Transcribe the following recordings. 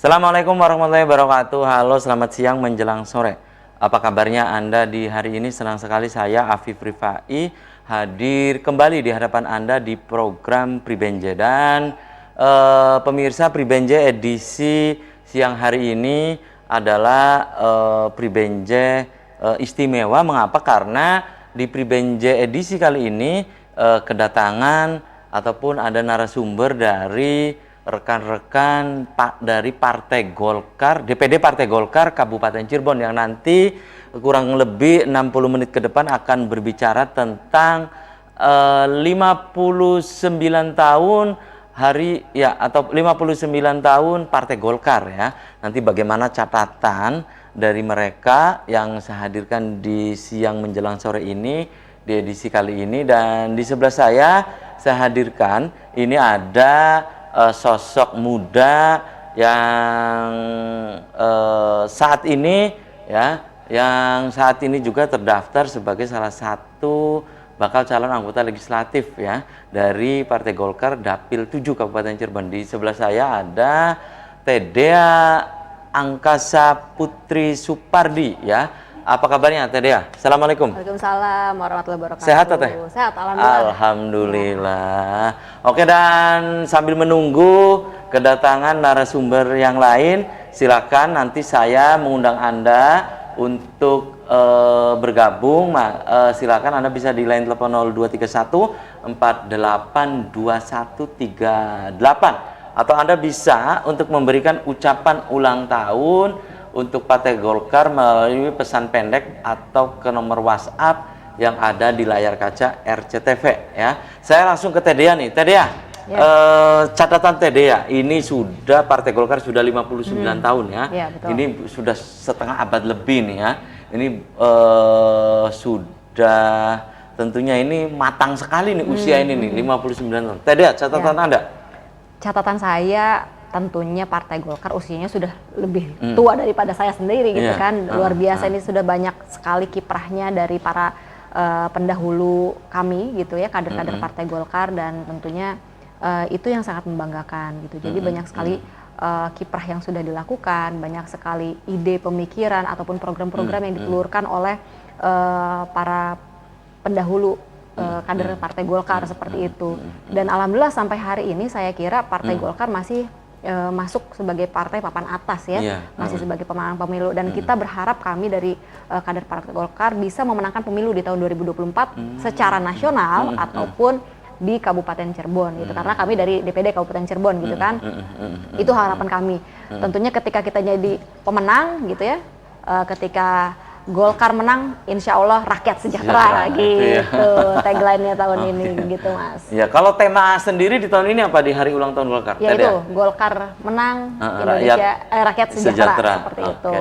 Assalamualaikum warahmatullahi wabarakatuh. Halo, selamat siang menjelang sore. Apa kabarnya Anda di hari ini? Senang sekali saya Afif Rifai hadir kembali di hadapan Anda di program Pribenje. Dan pemirsa, Pribenje edisi siang hari ini adalah Pribenje istimewa. Mengapa? Karena di Pribenje edisi kali ini kedatangan ataupun ada narasumber dari rekan-rekan dari Partai Golkar, DPD Partai Golkar Kabupaten Cirebon, yang nanti kurang lebih 60 menit ke depan akan berbicara tentang 59 tahun hari ya, atau 59 tahun Partai Golkar ya. Nanti bagaimana catatan dari mereka yang saya hadirkan di siang menjelang sore ini di edisi kali ini. Dan di sebelah saya hadirkan ini ada sosok muda yang saat ini ya, yang saat ini juga terdaftar sebagai salah satu bakal calon anggota legislatif ya dari Partai Golkar Dapil 7 Kabupaten Cirebon. Di sebelah saya ada Tedea Angkasa Putri Supardi ya. Apa kabarnya Tedea? Assalamualaikum. Waalaikumsalam warahmatullahi wabarakatuh. Sehat Teh? Sehat, alhamdulillah. Alhamdulillah. Oke, dan sambil menunggu kedatangan narasumber yang lain, silakan nanti saya mengundang Anda untuk bergabung. Silakan Anda bisa di line telepon 0231 482138, atau Anda bisa untuk memberikan ucapan ulang tahun untuk Partai Golkar melalui pesan pendek atau ke nomor WhatsApp yang ada di layar kaca RCTV ya. Saya langsung ke Tedea nih. Tedea, ya. Catatan Tedea, ini sudah Partai Golkar sudah 59 tahun ya. Ya, betul. Ini sudah setengah abad lebih nih ya. Ini sudah tentunya ini matang sekali nih usia ini nih, 59 tahun. Tedea, catatan ya. Anda? Catatan saya tentunya Partai Golkar usianya sudah lebih tua daripada saya sendiri gitu kan. Luar biasa, ini sudah banyak sekali kiprahnya dari para pendahulu kami gitu ya, kader-kader Partai Golkar, dan tentunya itu yang sangat membanggakan gitu. Jadi banyak sekali kiprah yang sudah dilakukan, banyak sekali ide pemikiran ataupun program-program yang ditelurkan oleh para pendahulu kader Partai Golkar seperti itu. Dan alhamdulillah sampai hari ini saya kira Partai Golkar masih masuk sebagai partai papan atas ya, masih sebagai pemenang pemilu, dan kita berharap kami dari kader Partai Golkar bisa memenangkan pemilu di tahun 2024 secara nasional ataupun di Kabupaten Cirebon gitu, karena kami dari DPD Kabupaten Cirebon gitu kan. Itu harapan kami. Tentunya ketika kita jadi pemenang gitu ya, ketika Golkar menang, insya Allah rakyat sejahtera gitu ya. Tagline-nya tahun ini gitu Mas. Ya, kalau tema sendiri di tahun ini apa di hari ulang tahun Golkar? Ya itu, Golkar menang, Indonesia rakyat sejahtera seperti itu.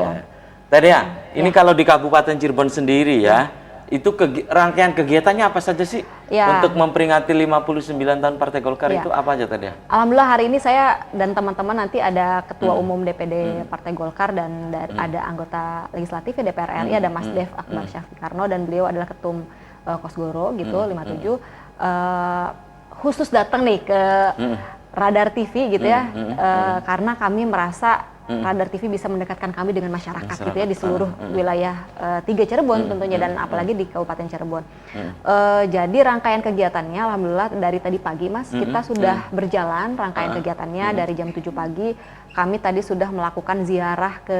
Tedea, ini kalau di Kabupaten Cirebon sendiri ya, itu rangkaian kegiatannya apa saja sih untuk memperingati 59 tahun Partai Golkar itu apa aja Tedea? Alhamdulillah hari ini saya dan teman-teman nanti ada Ketua Umum DPD Partai Golkar dan ada anggota legislatif DPR RI, ada Mas Dev Akbar Syafikarno, dan beliau adalah Ketum Kosgoro gitu 57. Khusus datang nih ke Radar TV gitu ya, karena kami merasa Radar TV bisa mendekatkan kami dengan masyarakat gitu ya di seluruh wilayah 3 Cirebon tentunya, dan apalagi di Kabupaten Cirebon. Jadi rangkaian kegiatannya alhamdulillah dari tadi pagi Mas, kita sudah berjalan rangkaian kegiatannya dari jam 7 pagi. Kami tadi sudah melakukan ziarah ke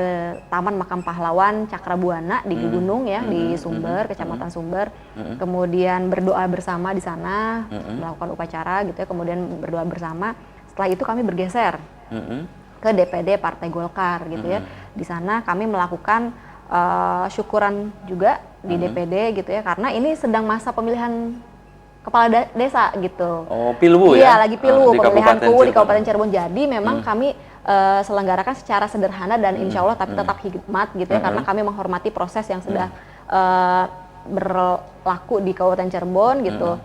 Taman Makam Pahlawan Cakrabuana di Gunung ya, di Sumber, Kecamatan Sumber. Kemudian berdoa bersama di sana, melakukan upacara gitu ya, kemudian berdoa bersama. Setelah itu kami bergeser ke DPD Partai Golkar gitu ya. Di sana kami melakukan syukuran juga di DPD gitu ya, karena ini sedang masa pemilihan kepala desa gitu. Oh, pilwu ya? Iya, lagi pilwu, pemilihan pilwu di Kabupaten Cirebon. Jadi memang kami selenggarakan secara sederhana dan insya Allah tapi tetap hikmat gitu ya, karena kami menghormati proses yang sudah berlaku di Kabupaten Cirebon gitu.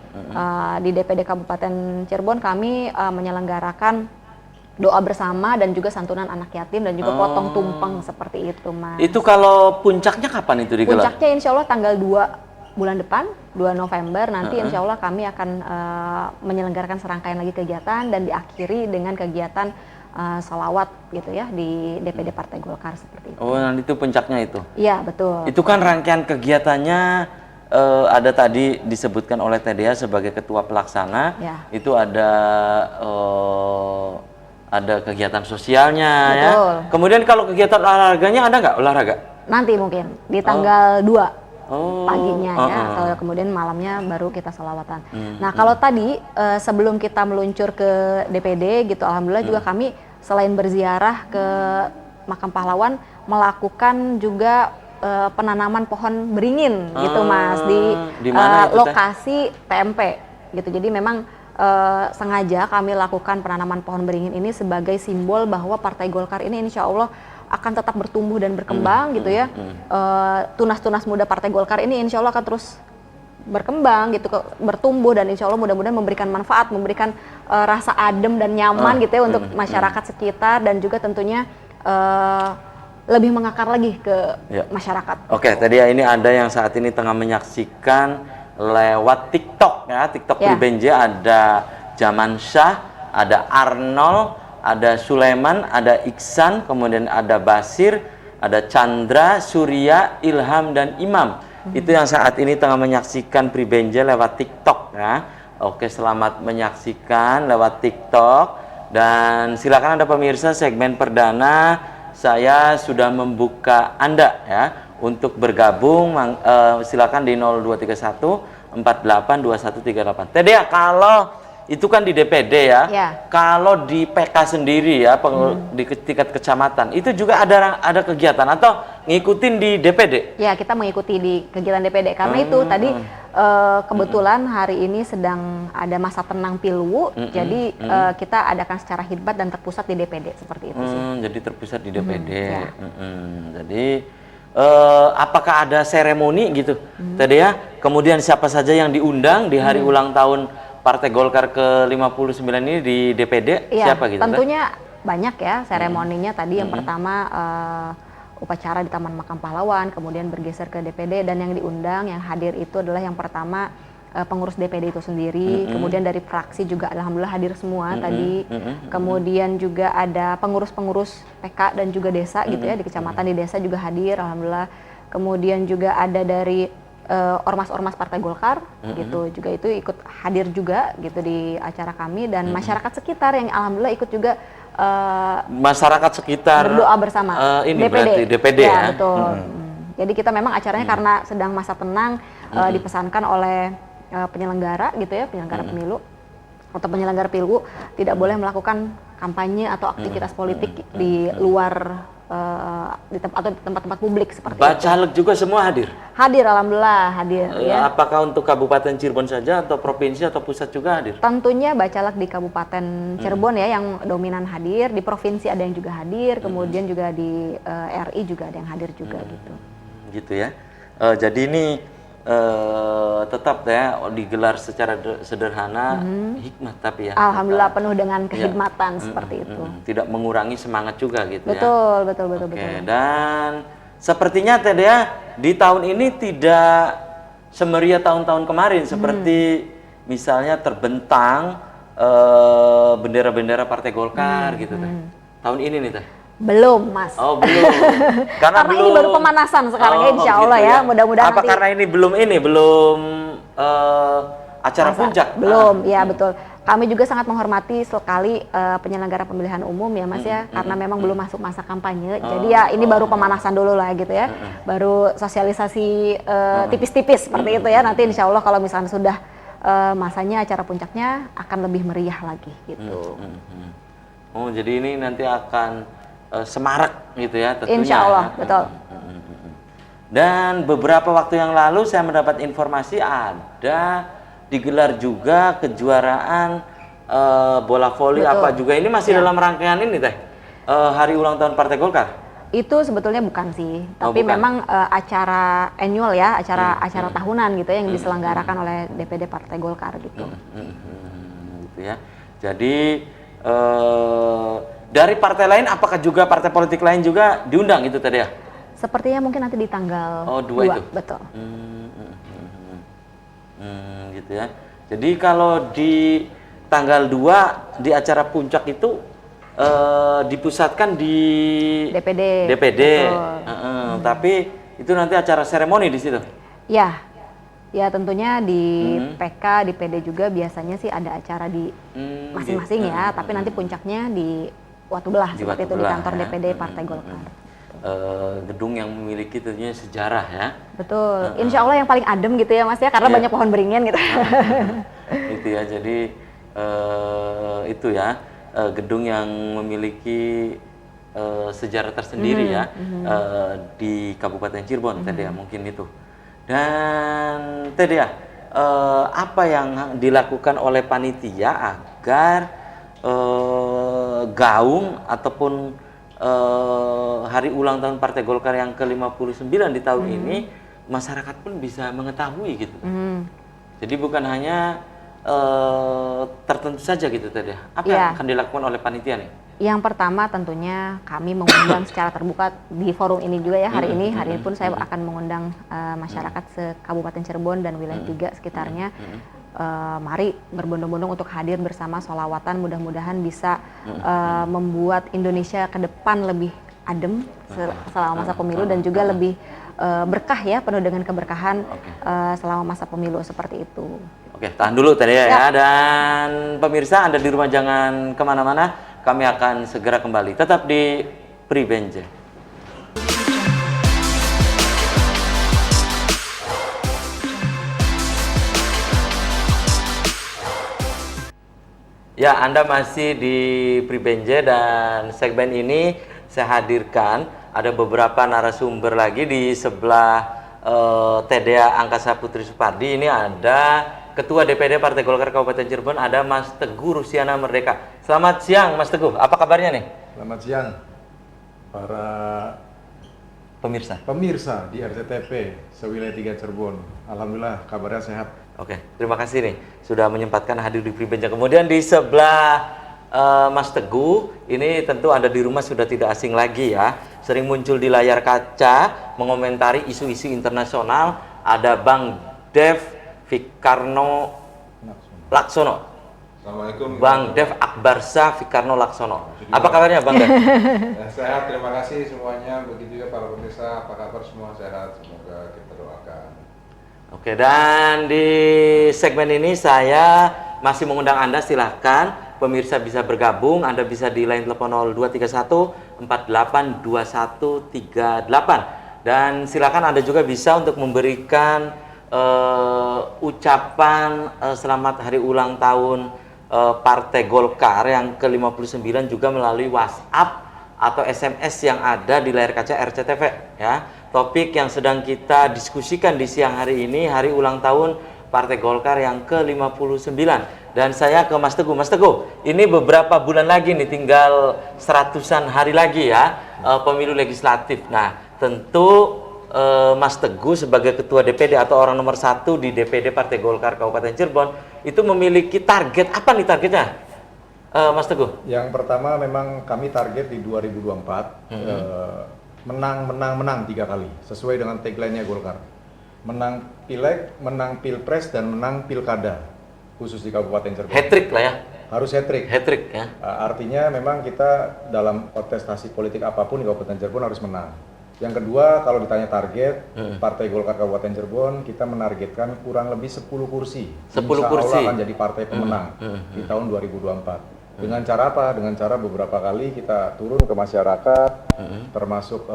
Di DPD Kabupaten Cirebon kami menyelenggarakan doa bersama dan juga santunan anak yatim dan juga potong tumpeng seperti itu Mas. Itu kalau puncaknya kapan itu digelar? Puncaknya insya Allah tanggal 2 bulan depan, 2 November nanti insya Allah kami akan menyelenggarakan serangkaian lagi kegiatan dan diakhiri dengan kegiatan salawat gitu ya di DPD Partai Golkar seperti itu. Oh, nanti itu puncaknya itu. Iya, betul. Itu kan rangkaian kegiatannya ada tadi disebutkan oleh TDA sebagai ketua pelaksana. Ya. Itu ada kegiatan sosialnya ya. Betul. Kemudian kalau kegiatan olahraganya ada nggak olahraga? Nanti mungkin di tanggal 2 Oh, paginya ya, atau kemudian malamnya baru kita salawatan. Nah, kalau tadi sebelum kita meluncur ke DPD gitu, alhamdulillah juga kami selain berziarah ke makam pahlawan, melakukan juga penanaman pohon beringin gitu Mas di mana itu, lokasi TMP gitu. Jadi memang sengaja kami lakukan penanaman pohon beringin ini sebagai simbol bahwa Partai Golkar ini insya Allah akan tetap bertumbuh dan berkembang gitu ya. Tunas-tunas muda Partai Golkar ini insya Allah akan terus berkembang gitu, bertumbuh, dan insya Allah mudah-mudahan memberikan manfaat, memberikan rasa adem dan nyaman gitu ya untuk masyarakat sekitar, dan juga tentunya lebih mengakar lagi ke masyarakat. Oke, tadi ya ini ada yang saat ini tengah menyaksikan lewat TikTok ya, TikTok Pribenje, ada Jaman Syah, ada Arnold, ada Sulaiman, ada Iksan, kemudian ada Basir, ada Chandra, Surya, Ilham, dan Imam. Itu yang saat ini tengah menyaksikan Pribenje lewat TikTok ya. Oke, selamat menyaksikan lewat TikTok. Dan silakan Anda pemirsa, segmen perdana saya sudah membuka Anda ya untuk bergabung. Silakan di 0231 482138. TDA, kalau itu kan di DPD ya. Kalau di PK sendiri ya, di tingkat kecamatan, itu juga ada kegiatan atau ngikutin di DPD? Ya, kita mengikuti di kegiatan DPD karena itu tadi kebetulan hari ini sedang ada masa tenang Pilwu, jadi kita adakan secara hikmat dan terpusat di DPD seperti itu sih. Jadi terpusat di DPD. Jadi apakah ada seremoni gitu tadi ya? Kemudian siapa saja yang diundang di hari ulang tahun Partai Golkar ke-59 ini di DPD? Siapa gitu? Tentunya banyak ya seremoninya. Tadi yang pertama upacara di Taman Makam Pahlawan, kemudian bergeser ke DPD, dan yang diundang, yang hadir itu adalah yang pertama pengurus DPD itu sendiri, kemudian dari fraksi juga alhamdulillah hadir semua tadi, kemudian juga ada pengurus-pengurus PK dan juga desa gitu ya, di kecamatan, di desa juga hadir alhamdulillah, kemudian juga ada dari ormas-ormas Partai Golkar gitu, juga itu ikut hadir juga gitu di acara kami, dan masyarakat sekitar yang alhamdulillah ikut juga masyarakat sekitar berdoa bersama ini DPD. Berarti DPD ya, betul. Jadi kita memang acaranya karena sedang masa tenang, dipesankan oleh penyelenggara gitu ya, penyelenggara pemilu atau penyelenggara pilgub tidak boleh melakukan kampanye atau aktivitas politik di luar di tempat-tempat publik seperti itu. Bacalek juga semua hadir? Hadir, alhamdulillah hadir. Ya. Apakah untuk Kabupaten Cirebon saja atau provinsi atau pusat juga hadir? Tentunya bacalek di Kabupaten Cirebon ya yang dominan hadir, di provinsi ada yang juga hadir, kemudian juga di RI juga ada yang hadir juga gitu. Gitu ya. Jadi ini tetap ya digelar secara sederhana, hikmat tapi ya. Alhamdulillah penuh dengan kehikmatan seperti itu. Tidak mengurangi semangat juga gitu betul, ya. Betul. Dan sepertinya TDA di tahun ini tidak semeriah tahun-tahun kemarin seperti misalnya terbentang bendera-bendera Partai Golkar gitu teh. Tahun ini nih teh. Belum, Mas. Oh, belum. Karena belum, ini baru pemanasan sekarang ya, insya Allah gitu ya. Mudah-mudahan apa nanti. Karena ini belum acara puncak? Belum, ya betul. Kami juga sangat menghormati sekali penyelenggara pemilihan umum ya Mas ya, karena memang belum masuk masa kampanye. Jadi ya ini baru pemanasan dulu lah gitu ya. Baru sosialisasi tipis-tipis seperti itu ya. Nanti insya Allah kalau misalnya sudah masanya acara puncaknya akan lebih meriah lagi gitu. Oh, jadi ini nanti akan semarak gitu ya tentunya. Insya Allah, betul. Dan beberapa waktu yang lalu saya mendapat informasi ada digelar juga kejuaraan bola voli apa juga, ini masih dalam rangkaian ini teh hari ulang tahun Partai Golkar. Itu sebetulnya bukan sih, tapi memang acara annual ya, acara tahunan gitu ya yang diselenggarakan oleh DPD Partai Golkar gitu. Gitu ya. Jadi dari partai lain, apakah juga partai politik lain juga diundang itu tadi ya? Sepertinya mungkin nanti di tanggal 2 itu. Betul. Gitu ya. Jadi kalau di tanggal 2 di acara puncak itu dipusatkan di DPD. DPD. Betul. Tapi itu nanti acara seremoni di situ. Ya, ya tentunya di PK, di PD juga biasanya sih ada acara di masing-masing ya, tapi nanti puncaknya di Watu Belah Di seperti Watu itu di Belah, kantor ya. DPD Partai Golkar. Gedung yang memiliki tentunya sejarah ya. Betul, insya Allah yang paling adem gitu ya Mas ya, karena Iya. banyak pohon beringin gitu. Itu ya, jadi itu ya, gedung yang memiliki sejarah tersendiri ya, di Kabupaten Cirebon tadi ya, mungkin itu. Dan tadi ya, apa yang dilakukan oleh panitia agar gaung ataupun hari ulang tahun Partai Golkar yang ke-59 di tahun ini, masyarakat pun bisa mengetahui gitu. Jadi bukan hanya tertentu saja gitu tadi. Apa yang akan dilakukan oleh panitia nih? Yang pertama tentunya kami mengundang secara terbuka di forum ini juga ya, hari ini pun saya akan mengundang masyarakat se-Kabupaten Cirebon dan wilayah 3 sekitarnya. Mari berbondong-bondong untuk hadir bersama sholawatan, mudah-mudahan bisa membuat Indonesia ke depan lebih adem selama masa pemilu dan juga lebih berkah ya, penuh dengan keberkahan selama masa pemilu seperti itu. Oke, tahan dulu tadi ya. Dan pemirsa, Anda di rumah jangan kemana-mana, kami akan segera kembali. Tetap di Pribenje. Ya, Anda masih di Pribenje dan segmen ini saya hadirkan ada beberapa narasumber lagi di sebelah TDA Angkasa Putri Supardi. Ini ada Ketua DPD Partai Golkar Kabupaten Cirebon, ada Mas Teguh Rusiana Merdeka. Selamat siang Mas Teguh, apa kabarnya nih? Selamat siang para pemirsa di RCTP sewilayah 3 Cirebon. Alhamdulillah kabarnya sehat. Oke, terima kasih nih sudah menyempatkan hadir di Pribenja. Kemudian di sebelah Mas Teguh, ini tentu Anda di rumah sudah tidak asing lagi ya. Sering muncul di layar kaca, mengomentari isu-isu internasional. Ada Bang Dev Fikarno Laksono. Assalamualaikum. Bang Dev Akbarsa Fikarno Laksono. Apa kabarnya Bang Dev? Sehat, terima kasih semuanya. Begitu juga para pemirsa, apa kabar semua sehat? Semoga kita doakan. Oke, dan di segmen ini saya masih mengundang Anda, silahkan pemirsa bisa bergabung. Anda bisa di line telepon 0231 482138. Dan silakan Anda juga bisa untuk memberikan ucapan selamat hari ulang tahun Partai Golkar yang ke-59 juga melalui WhatsApp atau SMS yang ada di layar kaca RCTV ya. Topik yang sedang kita diskusikan di siang hari ini, hari ulang tahun Partai Golkar yang ke-59. Dan saya ke Mas Teguh. Mas Teguh, ini beberapa bulan lagi nih, tinggal 100-an hari lagi ya, pemilu legislatif. Nah, tentu Mas Teguh sebagai Ketua DPD atau orang nomor 1 di DPD Partai Golkar Kabupaten Cirebon itu memiliki target. Apa nih targetnya, Mas Teguh? Yang pertama memang kami target di 2024 menang 3 kali sesuai dengan tagline-nya Golkar. Menang Pileg, menang Pilpres, dan menang Pilkada khusus di Kabupaten Cirebon. Hat-trick lah ya. Harus hat-trick. Hat-trick ya. Artinya memang kita dalam kontestasi politik apapun di Kabupaten Cirebon harus menang. Yang kedua, kalau ditanya target Partai Golkar Kabupaten Cirebon, kita menargetkan kurang lebih 10 kursi. 10 Insya kursi. Allah akan jadi partai pemenang di tahun 2024. Dengan cara apa? Dengan cara beberapa kali kita turun ke masyarakat, termasuk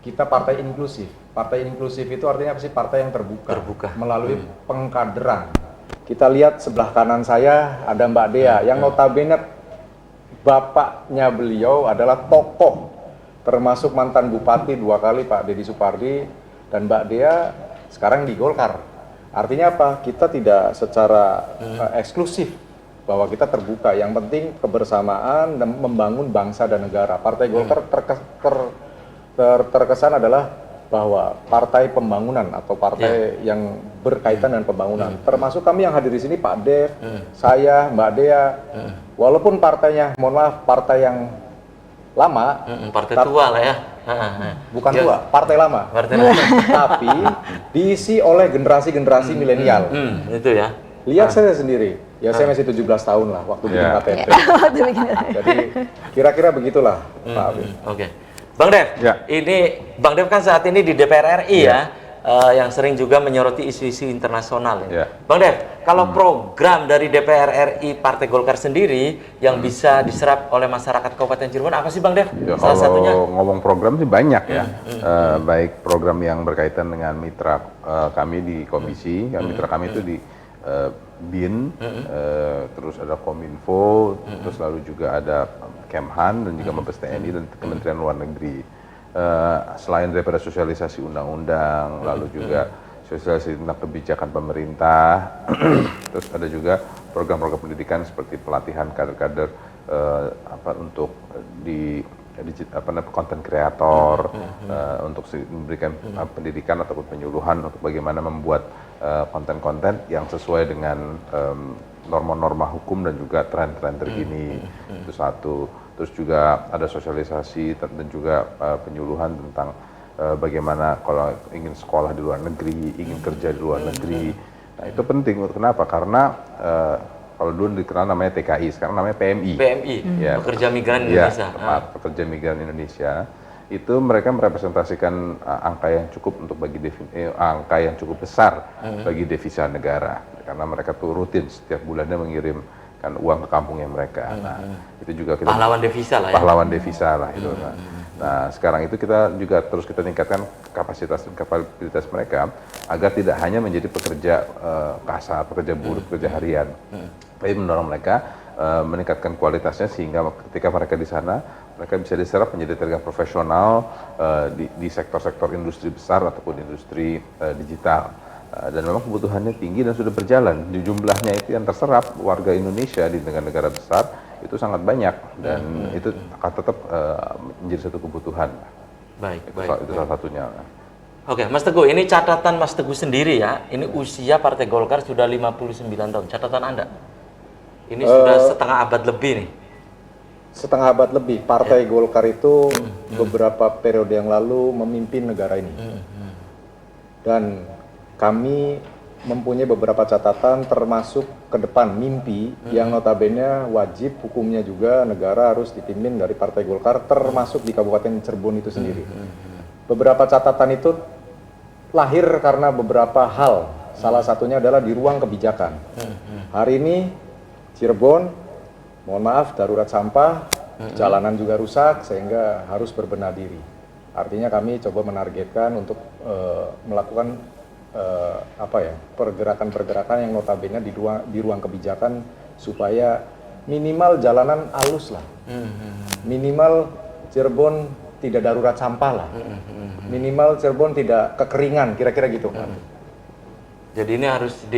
kita partai inklusif. Partai inklusif itu artinya apa sih? Partai yang terbuka. Melalui pengkaderan. Kita lihat sebelah kanan saya ada Mbak Dea, yang notabene bapaknya beliau adalah tokoh, termasuk mantan bupati 2 kali Pak Deddy Supardi, dan Mbak Dea sekarang di Golkar. Artinya apa? Kita tidak secara eksklusif bahwa kita terbuka. Yang penting kebersamaan dan membangun bangsa dan negara. Partai Golkar terkesan adalah bahwa partai pembangunan atau partai yang berkaitan dengan pembangunan. Termasuk kami yang hadir di sini, Pak Dev, saya, Mbak Dea. Walaupun partainya, mohon maaf, partai yang lama, partai tua lah ya. Bukan tua, partai lama. Tapi diisi oleh generasi-generasi milenial. Itu ya. Lihat saya sendiri, Ya saya masih 17 tahun lah waktu bikin Iya. KTP. Waktu bikin Jadi kira-kira begitulah Pak Afif. Oke. Bang Dev, Ya. ini Bang Dev kan saat ini di DPR RI ya, yang sering juga menyoroti isu-isu internasional. Ya. Bang Dev, kalau program dari DPR RI Partai Golkar sendiri yang bisa diserap oleh masyarakat Kabupaten Cirebon apa sih Bang Dev? Ya, Salah satunya? kalau ngomong program sih banyak ya, baik program yang berkaitan dengan mitra kami di komisi, mitra kami itu di BIN, terus ada Kominfo, terus lalu juga ada Kemhan dan juga Mabes TNI dan Kementerian Luar Negeri. Selain daripada sosialisasi undang-undang, lalu juga sosialisasi tentang kebijakan pemerintah, terus ada juga program-program pendidikan seperti pelatihan kader-kader untuk di konten kreator, untuk memberikan pendidikan ataupun penyuluhan untuk bagaimana membuat konten-konten yang sesuai dengan norma-norma hukum dan juga tren-tren terkini. Itu satu. Terus juga ada sosialisasi dan juga penyuluhan tentang bagaimana kalau ingin sekolah di luar negeri, ingin kerja di luar negeri. Nah itu penting. Kenapa? Karena kalau dulu dikenal namanya TKI, sekarang namanya PMI. PMI, Ya, Pekerja Migran Ya, Indonesia. tepat, Pekerja Migran Indonesia. Itu mereka merepresentasikan angka yang cukup untuk angka yang cukup besar bagi devisa negara, karena mereka tuh rutin setiap bulannya mengirimkan uang ke kampungnya mereka. Nah, itu juga kita Pahlawan devisa lah ya. pahlawan devisa lah itu. Nah, sekarang itu kita juga terus kita tingkatkan kapasitas dan kapabilitas mereka agar tidak hanya menjadi pekerja kasar, pekerja buruh, pekerja harian, tapi mendorong mereka meningkatkan kualitasnya sehingga ketika mereka di sana mereka bisa diserap menjadi tenaga profesional di sektor-sektor industri besar ataupun industri digital. Dan memang kebutuhannya tinggi dan sudah berjalan. Di jumlahnya itu yang terserap warga Indonesia di negara-negara besar itu sangat banyak dan itu akan tetap menjadi satu kebutuhan. Baik, Itu salah satunya. Oke, Mas Teguh, ini catatan Mas Teguh sendiri ya. Ini usia Partai Golkar sudah 59 tahun. Catatan Anda? Ini sudah setengah abad lebih nih. Setengah abad lebih Partai Golkar itu beberapa periode yang lalu memimpin negara ini. Dan kami mempunyai beberapa catatan termasuk ke depan mimpi yang notabene wajib hukumnya juga negara harus dipimpin dari Partai Golkar termasuk di Kabupaten Cirebon itu sendiri. Beberapa catatan itu lahir karena beberapa hal. Salah satunya adalah di ruang kebijakan. Hari ini Cirebon, mohon maaf, darurat sampah, jalanan juga rusak sehingga harus berbenah diri. Artinya kami coba menargetkan untuk melakukan pergerakan-pergerakan yang notabene di ruang kebijakan supaya minimal jalanan halus lah, minimal Cirebon tidak darurat sampah lah, minimal Cirebon tidak kekeringan, kira-kira gitu kan. Jadi ini harus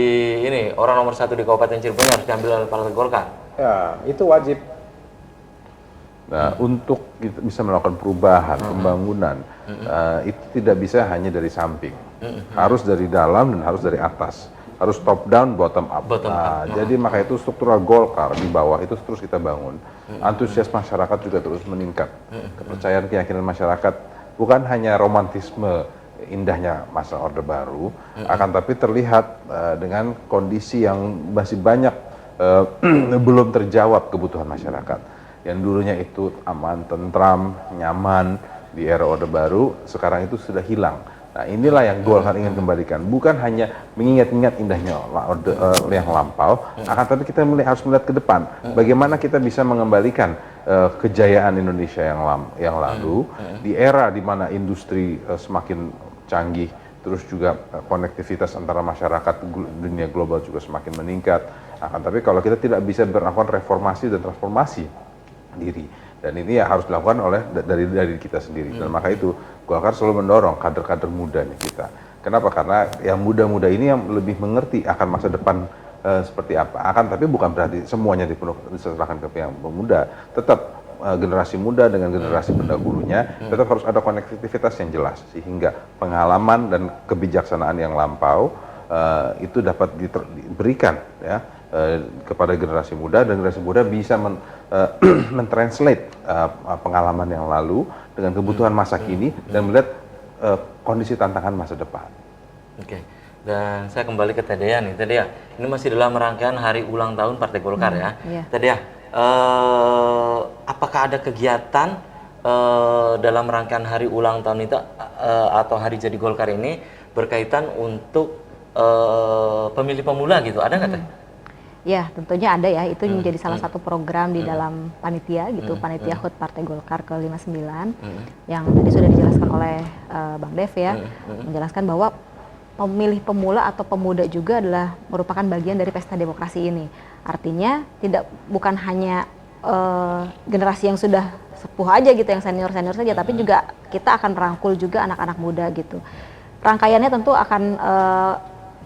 orang nomor 1 di Kabupaten Cirebon harus diambil oleh Partai Golkar. Ya, itu wajib. Nah, untuk kita bisa melakukan perubahan, pembangunan, itu tidak bisa hanya dari samping. Harus dari dalam dan harus dari atas. Harus top down, bottom up. Jadi maka itu struktural Golkar di bawah itu terus kita bangun. Antusias masyarakat juga terus meningkat. Kepercayaan, keyakinan masyarakat bukan hanya romantisme indahnya masa Orde Baru, akan tapi terlihat dengan kondisi yang masih banyak belum terjawab kebutuhan masyarakat. Yang dulunya itu aman, tentram, nyaman di era Orde Baru, sekarang itu sudah hilang. Nah, inilah yang Golkar ingin kembalikan. Bukan hanya mengingat-ingat indahnya Orde yang lampau, akan tapi kita harus melihat ke depan. Bagaimana kita bisa mengembalikan kejayaan Indonesia yang lalu di era di mana industri semakin canggih, terus juga konektivitas antara masyarakat dunia global juga semakin meningkat. Akan tapi kalau kita tidak bisa melakukan reformasi dan transformasi diri, dan ini ya harus dilakukan oleh dari kita sendiri. Dan maka itu Golkar selalu mendorong kader-kader mudanya kita. Kenapa? Karena yang muda-muda ini yang lebih mengerti akan masa depan seperti apa. Akan tapi bukan berarti semuanya diserahkan ke yang pemuda. Tetap generasi muda dengan generasi pendahulunya tetap harus ada konektivitas yang jelas sehingga pengalaman dan kebijaksanaan yang lampau itu dapat diberikan ya kepada generasi muda, dan generasi muda bisa mentranslate pengalaman yang lalu dengan kebutuhan masa kini dan melihat kondisi tantangan masa depan. Oke. Dan saya kembali ke Teh Dea nih. Teh Dea, ini masih dalam rangkaian hari ulang tahun Partai Golkar ya. iya. Teh Dea, apakah ada kegiatan dalam rangkaian hari ulang tahun itu atau hari jadi Golkar ini berkaitan untuk pemilih pemula gitu? Ada nggak Teh? Ya, tentunya ada ya. Itu menjadi salah satu program di dalam panitia gitu, panitia HUT Partai Golkar ke-59 yang tadi sudah dijelaskan oleh Bang Dev ya, menjelaskan bahwa pemilih pemula atau pemuda juga adalah merupakan bagian dari pesta demokrasi ini. Artinya bukan hanya generasi yang sudah sepuh aja gitu, yang senior-senior saja, tapi juga kita akan merangkul juga anak-anak muda gitu. Rangkaiannya tentu akan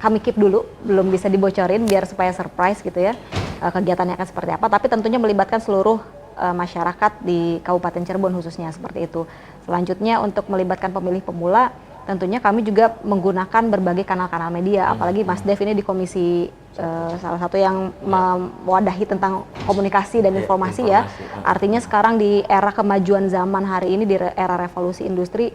kami keep dulu, belum bisa dibocorin biar supaya surprise gitu ya, kegiatannya akan seperti apa, tapi tentunya melibatkan seluruh masyarakat di Kabupaten Cirebon khususnya seperti itu. Selanjutnya untuk melibatkan pemilih pemula, tentunya kami juga menggunakan berbagai kanal-kanal media, apalagi Mas Dev ini di komisi salah satu yang mewadahi tentang komunikasi dan informasi ya. Artinya sekarang di era kemajuan zaman hari ini, di era revolusi industri,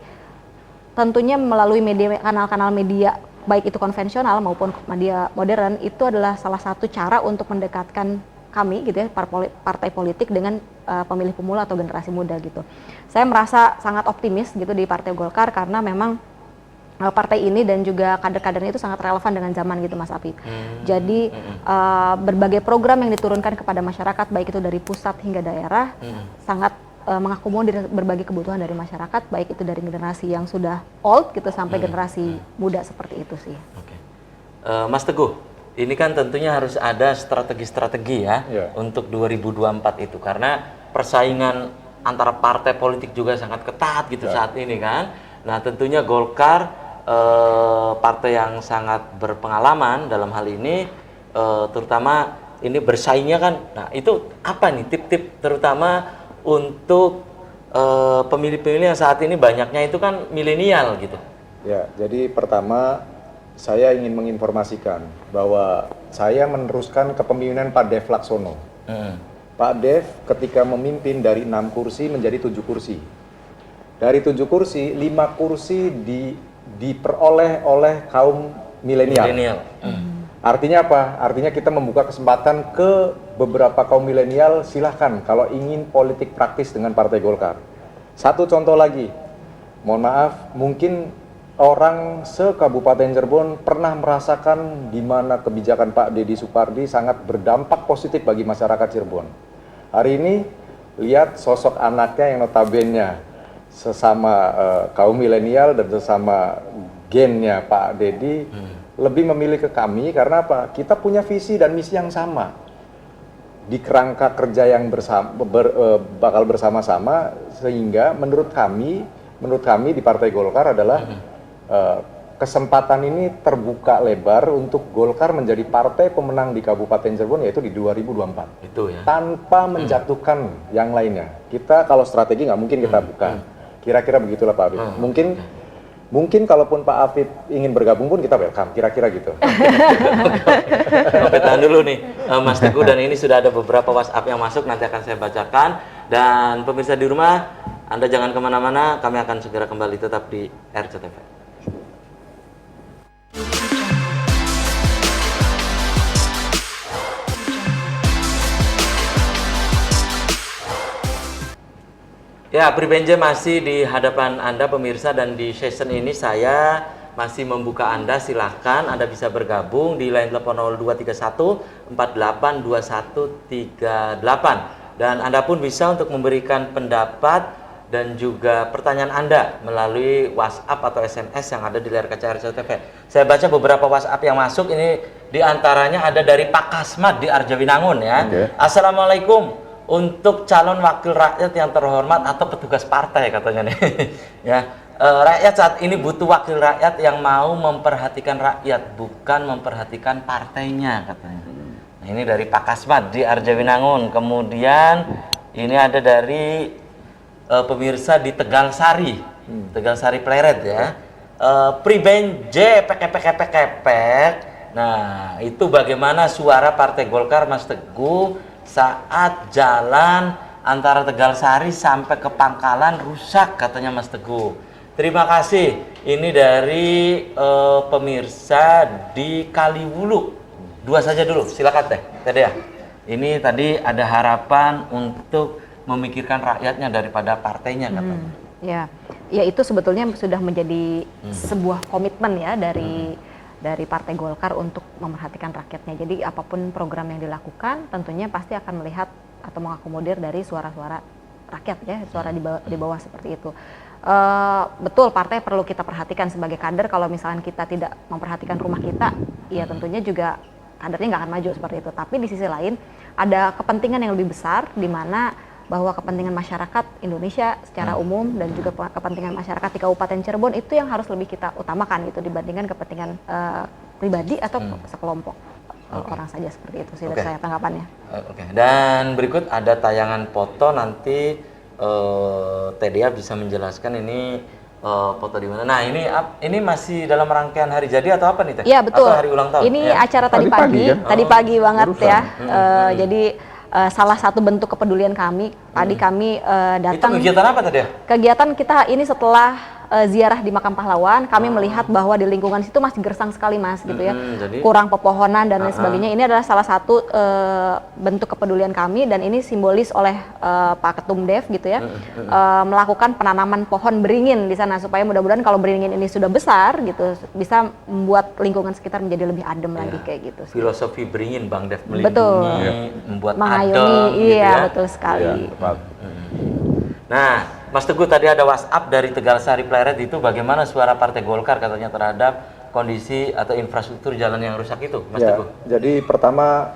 tentunya melalui kanal-kanal media baik itu konvensional maupun media modern, itu adalah salah satu cara untuk mendekatkan kami gitu ya, partai politik dengan pemilih pemula atau generasi muda gitu. Saya merasa sangat optimis gitu di Partai Golkar karena memang partai ini dan juga kader-kadernya itu sangat relevan dengan zaman gitu Mas Apit. Jadi berbagai program yang diturunkan kepada masyarakat baik itu dari pusat hingga daerah sangat mengakomodir berbagai kebutuhan dari masyarakat, baik itu dari generasi yang sudah old gitu sampai generasi muda seperti itu sih. Oke. Mas Teguh, ini kan tentunya harus ada strategi-strategi ya untuk 2024 itu, karena persaingan antara partai politik juga sangat ketat gitu saat ini kan. Nah tentunya Golkar partai yang sangat berpengalaman dalam hal ini, terutama ini bersaingnya kan. Nah itu apa nih tip-tip terutama untuk pemilih-pemilih yang saat ini banyaknya itu kan milenial gitu? Ya, jadi pertama saya ingin menginformasikan bahwa saya meneruskan kepemimpinan Pak Dev Laksono. Pak Dev ketika memimpin dari 6 kursi menjadi 7 kursi. Dari 7 kursi, 5 kursi diperoleh oleh kaum milenial. Artinya apa? Artinya kita membuka kesempatan ke beberapa kaum milenial, silahkan kalau ingin politik praktis dengan Partai Golkar. Satu contoh lagi, mohon maaf, mungkin orang se-Kabupaten Cirebon pernah merasakan di mana kebijakan Pak Deddy Supardi sangat berdampak positif bagi masyarakat Cirebon. Hari ini, lihat sosok anaknya yang notabene sesama kaum milenial dan sesama gennya Pak Deddy lebih memilih ke kami karena apa? Kita punya visi dan misi yang sama di kerangka kerja yang bakal bersama-sama, sehingga menurut kami di Partai Golkar adalah kesempatan ini terbuka lebar untuk Golkar menjadi partai pemenang di Kabupaten Cirebon yaitu di 2024. Itu ya. Tanpa menjatuhkan yang lainnya. Kita kalau strategi nggak mungkin kita buka. Kira-kira begitulah Pak Afif. Mungkin kalaupun Pak Afif ingin bergabung pun kita welcome, kira-kira gitu. Oke, tahan dulu nih Mas Teguh, dan ini sudah ada beberapa WhatsApp yang masuk, nanti akan saya bacakan. Dan pemirsa di rumah, Anda jangan kemana-mana, kami akan segera kembali tetap di RCTV. Ya, Pribenje masih di hadapan Anda pemirsa, dan di session ini saya masih membuka Anda, silahkan Anda bisa bergabung di line telepon 0231 482138, dan Anda pun bisa untuk memberikan pendapat dan juga pertanyaan Anda melalui WhatsApp atau SMS yang ada di layar kaca RCTV. Saya baca beberapa WhatsApp yang masuk, ini diantaranya ada dari Pak Kasmat di Arjawinangun ya. Assalamualaikum. Untuk calon wakil rakyat yang terhormat atau petugas partai katanya nih ya, rakyat saat ini butuh wakil rakyat yang mau memperhatikan rakyat, bukan memperhatikan partainya katanya. Nah, ini dari Pak Kasmat di Arjawinangun. Kemudian ini ada dari pemirsa di Tegal Sari Pleret ya. Pribenje pek. Nah itu bagaimana suara Partai Golkar Mas Teguh saat jalan antara Tegal Sari sampai ke Pangkalan rusak katanya Mas Teguh. Terima kasih. Ini dari pemirsa di Kaliwulu. 2 saja dulu, silakan Teh Dea. Ini tadi ada harapan untuk memikirkan rakyatnya daripada partainya katanya. Ya itu sebetulnya sudah menjadi sebuah komitmen ya dari Partai Golkar untuk memerhatikan rakyatnya. Jadi apapun program yang dilakukan tentunya pasti akan melihat atau mengakomodir dari suara-suara rakyat ya, suara di bawah seperti itu. Betul, partai perlu kita perhatikan sebagai kader. Kalau misalnya kita tidak memperhatikan rumah kita, ya tentunya juga kadernya nggak akan maju seperti itu. Tapi di sisi lain ada kepentingan yang lebih besar, di mana bahwa kepentingan masyarakat Indonesia secara umum dan juga kepentingan masyarakat di Kabupaten Cirebon itu yang harus lebih kita utamakan gitu dibandingkan kepentingan pribadi atau sekelompok orang saja, seperti itu sih dari saya tanggapannya. Dan berikut ada tayangan foto, nanti Tedea bisa menjelaskan ini foto di mana. Nah, ini masih dalam rangkaian hari jadi atau apa nih Teh? Iya betul. Atau hari ulang tahun? Ini acara tadi pagi, kan? tadi pagi banget barusan. ya. Jadi salah satu bentuk kepedulian kami, tadi kami datang. Itu kegiatan apa tadi ya? Kegiatan kita ini setelah ziarah di makam pahlawan, kami melihat bahwa di lingkungan situ masih gersang sekali Mas gitu ya. Jadi? Kurang pepohonan dan lain sebagainya. Ini adalah salah satu bentuk kepedulian kami, dan ini simbolis oleh Pak Ketum Dev gitu ya. Melakukan penanaman pohon beringin di sana supaya mudah-mudahan kalau beringin ini sudah besar gitu bisa membuat lingkungan sekitar menjadi lebih adem lagi kayak gitu sih. Filosofi beringin Bang Dev, melindungi, Betul. membuat Mengayomi, adem gitu iya ya. betul sekali. Ya, tepat. Nah, Mas Teguh, tadi ada WhatsApp dari Tegalsari Pleret, itu bagaimana suara Partai Golkar katanya terhadap kondisi atau infrastruktur jalan yang rusak itu, Mas Teguh? Jadi pertama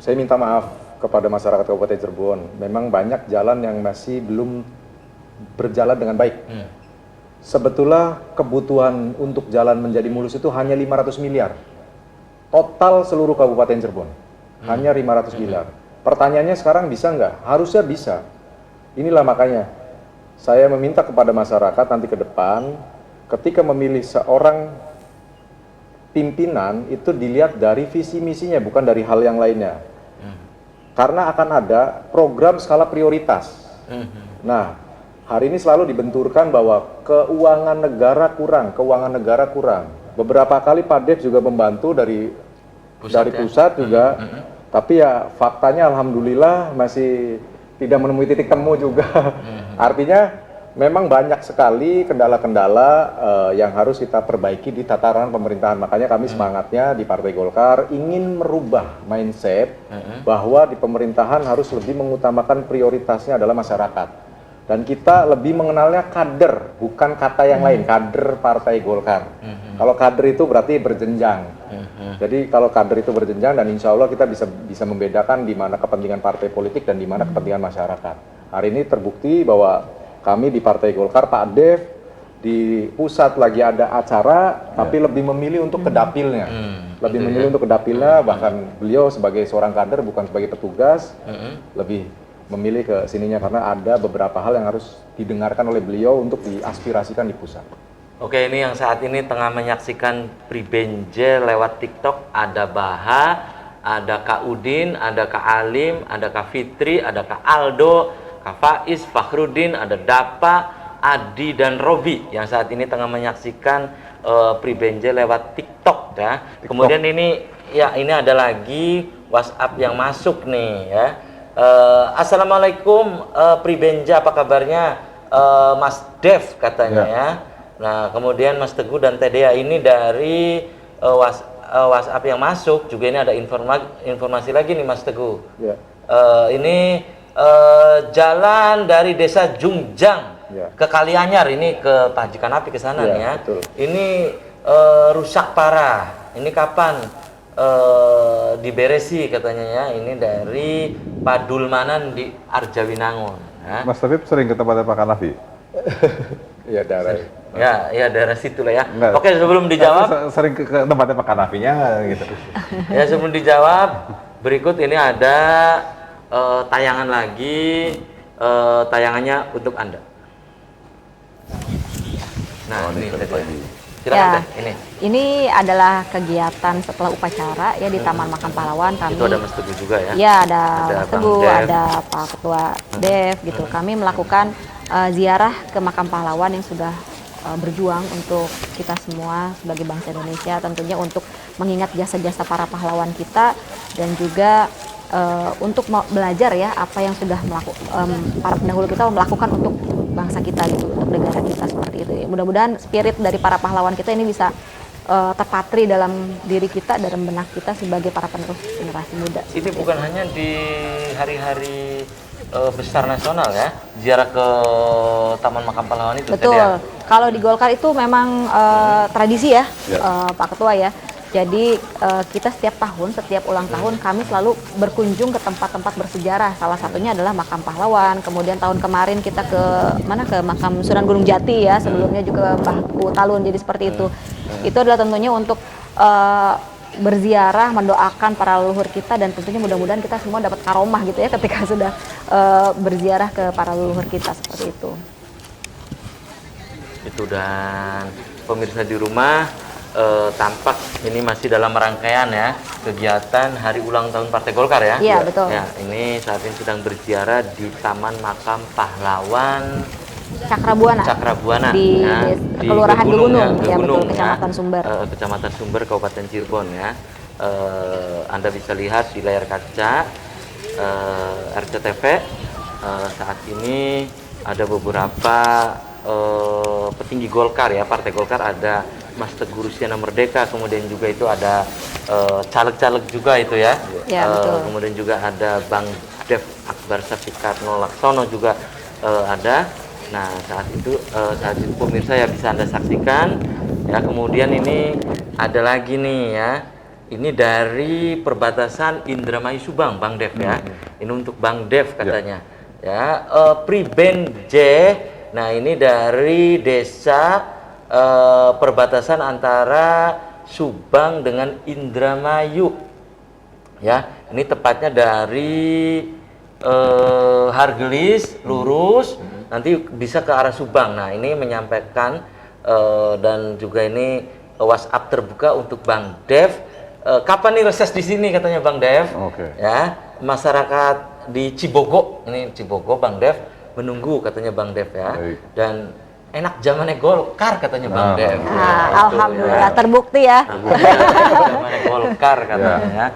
saya minta maaf kepada masyarakat Kabupaten Cirebon. Memang banyak jalan yang masih belum berjalan dengan baik. Sebetulnya kebutuhan untuk jalan menjadi mulus itu hanya 500 miliar. Total seluruh Kabupaten Cirebon. Hanya 500 miliar. Pertanyaannya sekarang bisa nggak? Harusnya bisa. Inilah makanya saya meminta kepada masyarakat nanti ke depan ketika memilih seorang pimpinan itu dilihat dari visi misinya, bukan dari hal yang lainnya. Karena akan ada program skala prioritas. Nah, hari ini selalu dibenturkan bahwa keuangan negara kurang. Beberapa kali Pak Dev juga membantu dari pusat juga. Tapi ya faktanya alhamdulillah masih tidak menemui titik temu juga. Artinya memang banyak sekali kendala-kendala yang harus kita perbaiki di tataran pemerintahan. Makanya kami semangatnya di Partai Golkar ingin merubah mindset bahwa di pemerintahan harus lebih mengutamakan prioritasnya adalah masyarakat. Dan kita lebih mengenalnya kader, bukan kata yang lain, kader Partai Golkar. Kalau kader itu berarti berjenjang. Jadi kalau kader itu berjenjang, dan insya Allah kita bisa membedakan di mana kepentingan partai politik dan di mana kepentingan masyarakat. Hari ini terbukti bahwa kami di Partai Golkar, Pak Dev di pusat lagi ada acara, tapi lebih memilih untuk ke dapilnya. Lebih memilih untuk ke dapilnya, bahkan beliau sebagai seorang kader bukan sebagai petugas, lebih memilih ke sininya karena ada beberapa hal yang harus didengarkan oleh beliau untuk diaspirasikan di pusat. Oke, ini yang saat ini tengah menyaksikan Pribenje lewat TikTok, ada Baha, ada Kak Udin, ada Kak Alim, ada Kak Fitri, ada Kak Aldo, Kak Faiz, Fakhrudin, ada Dapa, Adi, dan Robi yang saat ini tengah menyaksikan Pribenje lewat TikTok ya. Kemudian ini ada lagi WhatsApp yang masuk nih ya. Assalamualaikum Pribenje, apa kabarnya Mas Dev katanya ya. Nah, kemudian Mas Teguh dan Tedea ini dari WhatsApp yang masuk juga ini ada informasi lagi nih Mas Teguh. Ini jalan dari Desa Jungjang ke Kalianyar, ini ke Pajikan Api ke sana nih ya. Betul. Ini rusak parah. Ini kapan diberesi katanya ya. Ini dari Padulmanan di Arjawinangun ya. Mas Tabib sering ke tempatnya Pak Kanafi? Iya, daerah. Ya daerah situ lah ya. Enggak. Oke, sebelum dijawab, Sering ke tempatnya Pak Kanafinya gitu. ya sebelum dijawab, berikut ini ada tayangan lagi, tayangannya untuk Anda. Nah, ini tadi. Silakan Teh, ini adalah kegiatan setelah upacara ya di Taman Makam Pahlawan. Kami itu ada Mas Teguh juga ya? Ya, ada Mas Bang Teguh, Dev. ada Pak Ketua Dev gitu. Kami melakukan ziarah ke makam pahlawan yang sudah berjuang untuk kita semua sebagai bangsa Indonesia, tentunya untuk mengingat jasa-jasa para pahlawan kita dan juga untuk belajar ya apa yang sudah para pendahulu kita melakukan untuk bangsa kita gitu, untuk negara kita seperti itu. Mudah-mudahan spirit dari para pahlawan kita ini bisa terpatri dalam diri kita, dalam benak kita sebagai para penerus generasi muda. Ini bukan hanya di hari-hari besar nasional ya, ziarah ke Taman Makam Pahlawan itu. Betul. Tadi ya? Kalau di Golkar itu memang tradisi ya, Pak Ketua ya. Jadi kita setiap tahun, setiap ulang tahun kami selalu berkunjung ke tempat-tempat bersejarah. Salah satunya adalah Makam Pahlawan. Kemudian tahun kemarin kita ke mana, ke Makam Sunan Gunung Jati ya. Sebelumnya juga Bahu Talun. Jadi seperti itu. Itu adalah tentunya untuk berziarah, mendoakan para leluhur kita, dan tentunya mudah-mudahan kita semua dapat karomah gitu ya ketika sudah berziarah ke para leluhur kita seperti itu. Itu, dan pemirsa di rumah tampak ini masih dalam rangkaian ya kegiatan hari ulang tahun Partai Golkar ya. Iya, betul. Ya, ini saat ini sedang berziarah di Taman Makam Pahlawan Cakrabuana di Kelurahan Gegunung, ya, betul, ya. Kecamatan Sumber. Kecamatan Sumber, Kabupaten Cirebon ya. Anda bisa lihat di layar kaca RCTV saat ini ada beberapa petinggi Golkar ya, Partai Golkar, ada Mas Teguh Rusyana Merdeka, kemudian juga itu ada caleg-caleg juga itu ya. Ya, betul. Kemudian juga ada Bang Dev Akbar Sapikarno Laksono juga ada. Nah, saat itu pemirsa ya bisa Anda saksikan ya. Kemudian ini ada lagi nih ya. Ini dari perbatasan Indramayu Subang, Bang Dev ya. Ini untuk Bang Dev katanya. Ya, Priben J. Nah, ini dari desa perbatasan antara Subang dengan Indramayu. Ya, ini tepatnya dari Hargelis lurus nanti bisa ke arah Subang. Nah, ini menyampaikan dan juga ini WhatsApp terbuka untuk Bang Dev. Kapan nih reses di sini katanya Bang Dev? Oke. Ya, masyarakat di Cibogo, ini Cibogo Bang Dev menunggu katanya Bang Dev ya. Baik. Dan enak zamannya Golkar katanya Bang Dev. Alhamdulillah terbukti ya. Zamannya Golkar katanya ya.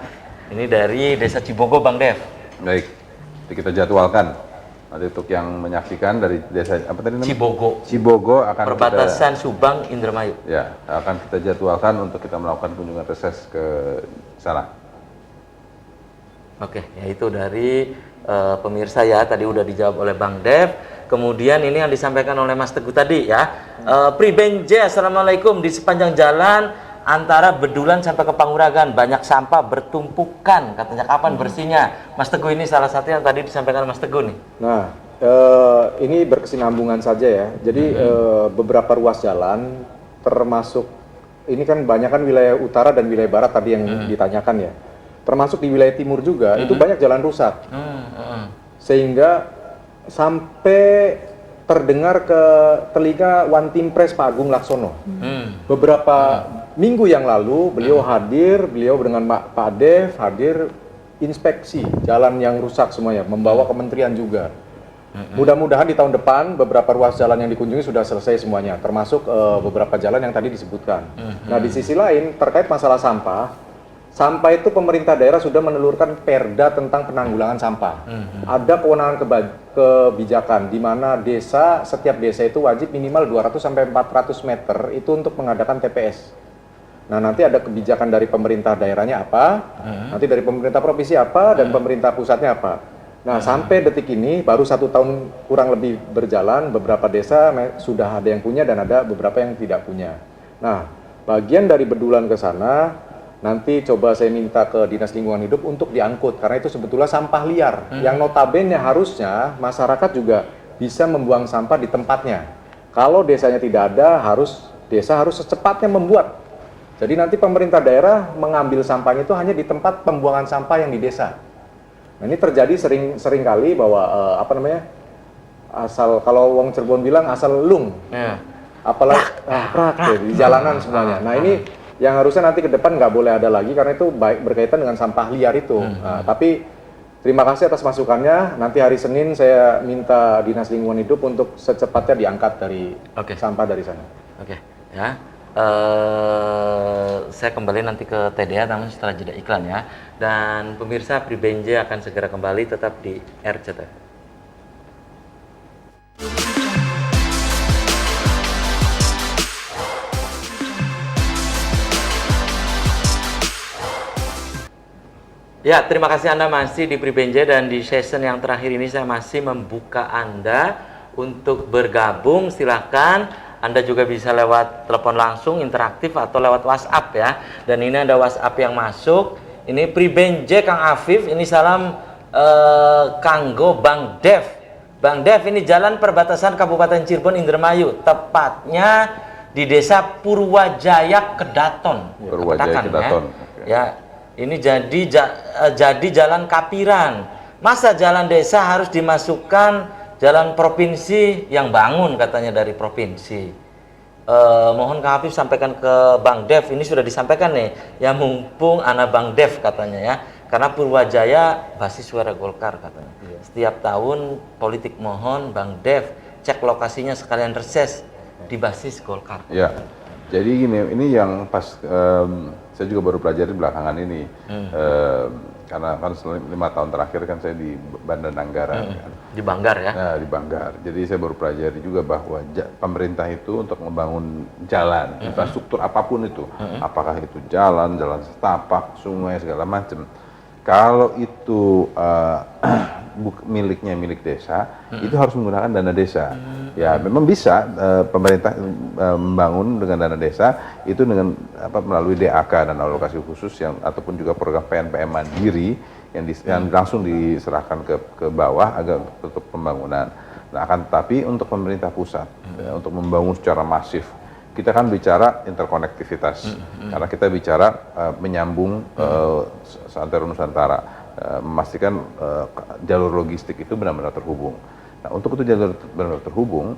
Ini dari desa Cibogo Bang Dev. Baik, jadi kita jadwalkan nanti untuk yang menyaksikan dari desa apa tadi namanya? Cibogo. Cibogo akan Perbatasan Subang Indramayu. ya akan kita jadwalkan untuk kita melakukan kunjungan reses ke sana. Oke, ya itu dari pemirsa ya, tadi udah dijawab oleh Bang Dev. Kemudian ini yang disampaikan oleh Mas Teguh tadi ya. Priben J, Assalamualaikum. Di sepanjang jalan antara Bedulan sampai ke Panguragan banyak sampah bertumpukan, katanya kapan bersihnya? Mas Teguh, ini salah satu yang tadi disampaikan Mas Teguh nih. Nah, ini berkesinambungan saja ya. Jadi beberapa ruas jalan termasuk ini kan banyak kan wilayah utara dan wilayah barat tadi yang ditanyakan ya. Termasuk di wilayah timur juga itu banyak jalan rusak. Sehingga sampai terdengar ke telinga One Team Press Pak Agung Laksono. Beberapa minggu yang lalu beliau hadir, beliau dengan Pak Dev hadir inspeksi jalan yang rusak semuanya, membawa kementerian juga. Mudah-mudahan di tahun depan beberapa ruas jalan yang dikunjungi sudah selesai semuanya, termasuk beberapa jalan yang tadi disebutkan. Nah, di sisi lain terkait masalah sampah itu pemerintah daerah sudah menelurkan perda tentang penanggulangan sampah. Ada kewenangan kebijakan di mana setiap desa itu wajib minimal 200 sampai 400 meter itu untuk mengadakan TPS. Nah, nanti ada kebijakan dari pemerintah daerahnya apa, nanti dari pemerintah provinsi apa, dan pemerintah pusatnya apa. Nah, sampai detik ini baru 1 tahun kurang lebih berjalan, beberapa desa sudah ada yang punya dan ada beberapa yang tidak punya. Nah, bagian dari Bedulan ke sana nanti coba saya minta ke Dinas Lingkungan Hidup untuk diangkut, karena itu sebetulnya sampah liar yang notabene harusnya masyarakat juga bisa membuang sampah di tempatnya. Kalau desanya tidak ada, desa harus secepatnya membuat. Jadi nanti pemerintah daerah mengambil sampahnya itu hanya di tempat pembuangan sampah yang di desa. Nah, ini terjadi sering kali bahwa asal kalau wong Cirebon bilang asal lung, apalagi di jalanan semuanya. Nah, ini yang harusnya nanti ke depan nggak boleh ada lagi, karena itu berkaitan dengan sampah liar itu. Nah, tapi Terima kasih atas masukannya. Nanti hari Senin saya minta Dinas Lingkungan Hidup untuk secepatnya diangkat dari Oke. sampah dari sana. Oke, ya. Saya kembali nanti ke TDA namun setelah jeda iklan ya. Dan pemirsa Pribenje akan segera kembali tetap di RCTI. Ya, terima kasih Anda masih di Pribenje dan di session yang terakhir ini saya masih membuka Anda untuk bergabung. Silahkan, Anda juga bisa lewat telepon langsung, interaktif atau lewat WhatsApp ya. Dan ini ada WhatsApp yang masuk. Ini Pribenje Kang Afif, ini salam kanggo Bang Dev. Bang Dev, ini jalan perbatasan Kabupaten Cirebon Indramayu, tepatnya di Desa Purwajaya Kedaton. Purwajaya Kedaton. Ya, ini jadi jalan kapiran. Masa jalan desa harus dimasukkan jalan provinsi yang bangun katanya dari provinsi. Mohon Kang Afif sampaikan ke Bang Dev. Ini sudah disampaikan nih. Ya mumpung anak Bang Dev katanya ya. Karena Purwajaya basis suara Golkar katanya. Setiap tahun politik mohon Bang Dev cek lokasinya sekalian reses di basis Golkar. Ya. Jadi gini, ini yang pas saya juga baru pelajari belakangan ini, karena kan 5 tahun terakhir kan saya di Banda Nanggara, kan. Di Banggar ya. Nah, di Banggar. Jadi saya baru pelajari juga bahwa pemerintah itu untuk membangun jalan, infrastruktur apapun itu, apakah itu jalan setapak, sungai segala macam. Kalau itu milik desa, itu harus menggunakan dana desa. Ya, memang bisa pemerintah membangun dengan dana desa itu dengan melalui DAK dan alokasi khusus yang ataupun juga program PNPM mandiri yang langsung diserahkan ke bawah agar untuk pembangunan. Nah, akan tetapi untuk pemerintah pusat untuk membangun secara masif, kita kan bicara interkonektivitas karena kita bicara menyambung seantero Nusantara, memastikan jalur logistik itu benar-benar terhubung. Nah, untuk itu jalur benar-benar terhubung,